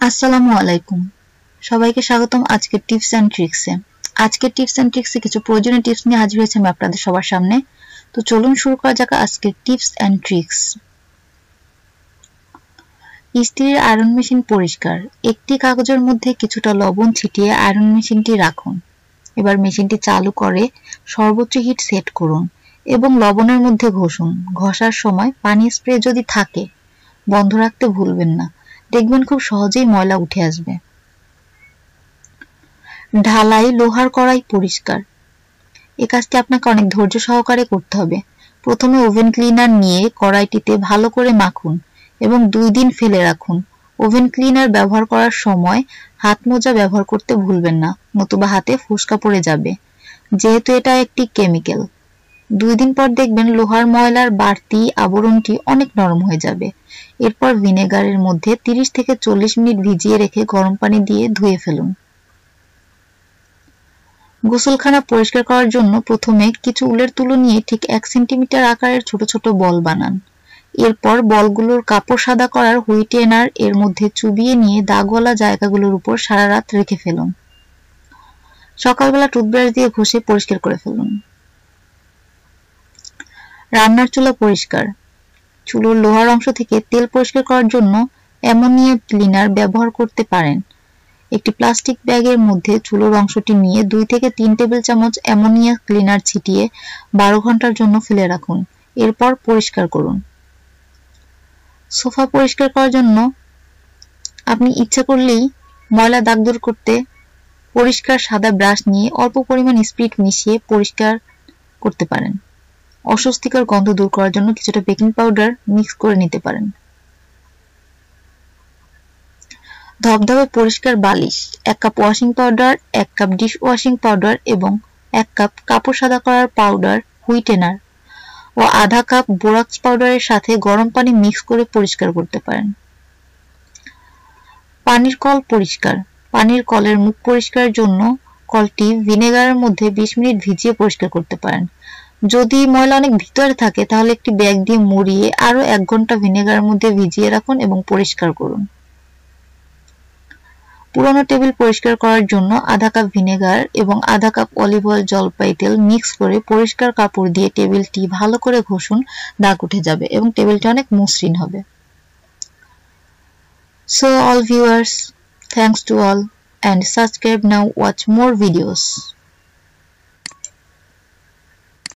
আসসালামু আলাইকুম সবাইকে স্বাগতম আজকের টিপস এন্ড ট্রিক্সে। আজকের টিপস এন্ড ট্রিক্সে কিছু প্রয়োজনীয় টিপস নিয়ে হাজির হয়েছি আমি আপনাদের সবার সামনে। তো চলুন শুরু করা যাক আজকের টিপস এন্ড ট্রিক্স। ইস্ত্রির আয়রন মেশিন পরিষ্কার। একটি কাগজের মধ্যে কিছুটা লবণ ছিটিয়ে আয়রন মেশিনটি রাখুন। এবার মেশিনটি চালু করে সর্বোচ্চ হিট সেট করুন এবং লবণের মধ্যে ঘষুন। ঘষার সময় পানি স্প্রে যদি থাকে বন্ধ রাখতে ভুলবেন না, দেখবেন খুব সহজেই ময়লা উঠে আসবে। ঢালাই লোহার কড়াই পরিষ্কার। এই কাজটি আপনাকে অনেক ধৈর্য সহকারে করতে হবে। প্রথমে ওভেন ক্লিনার নিয়ে কড়াইটিতে ভালো করে মাখুন এবং 2 দিন ফেলে রাখুন। ওভেন ক্লিনার ব্যবহার করার সময় হাত মোজা ব্যবহার করতে ভুলবেন না, নতুবা হাতে ফোস্কা পড়ে যাবে, যেহেতু এটা একটি কেমিক্যাল। 2 দিন পর দেখবেন লোহার ময়লার বাড়তি আবরণটি অনেক নরম হয়ে যাবে। এরপর ভিনেগারের মধ্যে 30 থেকে 40 মিনিট ভিজিয়ে রেখে গরম পানি দিয়ে ধুয়ে ফেলুন। গোসলখানা পরিষ্কার করার জন্য প্রথমে কিছু উলের তুলো নিয়ে ঠিক 1 সেন্টিমিটার আকারের ছোট ছোট বল বানান। এরপর বলগুলোর কাপড় সাদা করার হুইটেনার এর মধ্যে চুবিয়ে নিয়ে দাগওয়ালা জায়গাগুলোর উপর সারা রাত রেখে ফেলুন। সকালবেলা টুথব্রাশ দিয়ে ঘষে পরিষ্কার করে ফেলুন। রান্নার চুলা পরিষ্কার। চুলোর লোহার অংশ থেকে তেল পরিষ্কার করার জন্য অ্যামোনিয়া ক্লিনার ব্যবহার করতে পারেন। একটি প্লাস্টিক ব্যাগের মধ্যে চুলোর অংশটি নিয়ে 2 থেকে 3 টেবিল চামচ অ্যামোনিয়া ক্লিনার ছিটিয়ে 12 ঘন্টার জন্য ফেলে রাখুন। এরপর পরিষ্কার করুন। সোফা পরিষ্কার করার জন্য আপনি ইচ্ছা করলেই ময়লা দাগ দূর করতে পরিষ্কার সাদা ব্রাশ নিয়ে অল্প পরিমাণ স্পিরিট মিশিয়ে পরিষ্কার করতে পারেন। অস্বস্তিকর গন্ধ দূর করার জন্য কিছুটা বেকিং পাউডার মিক্স করে নিতে পারেন। ধবধবে পরিষ্কার বালিশ। 1 cup washing powder, 1 cup dish washing powder এবং 1 কাপ কাপড় সাদা করার পাউডার হুইটেনার ও আধা কাপ বোরাক্স পাউডারের সাথে গরম পানি মিক্স করে পরিষ্কার করতে পারেন। পানির কল পরিষ্কার। পানির কলের মুখ পরিষ্কারের জন্য কলটি ভিনেগারের মধ্যে 20 মিনিট ভিজিয়ে পরিষ্কার করতে পারেন। যদি ময়লা অনেক ভিতরে থাকে তাহলে একটি ব্যাগ দিয়ে মুড়িয়ে আরো 1 ঘন্টা ভিনেগারের মধ্যে ভিজিয়ে রাখুন এবং পরিষ্কার করুন। পুরনো টেবিল পরিষ্কার করার জন্য আধা কাপ ভিনেগার এবং আধা কাপ অলিভ অয়েল জলপাই তেল মিক্স করে পরিষ্কার কাপড় দিয়ে টেবিলটি ভালো করে ঘষুন, দাগ উঠে যাবে এবং টেবিলটি অনেক মসৃণ হবে। So all viewers, thanks to all and subscribe now, watch more videos.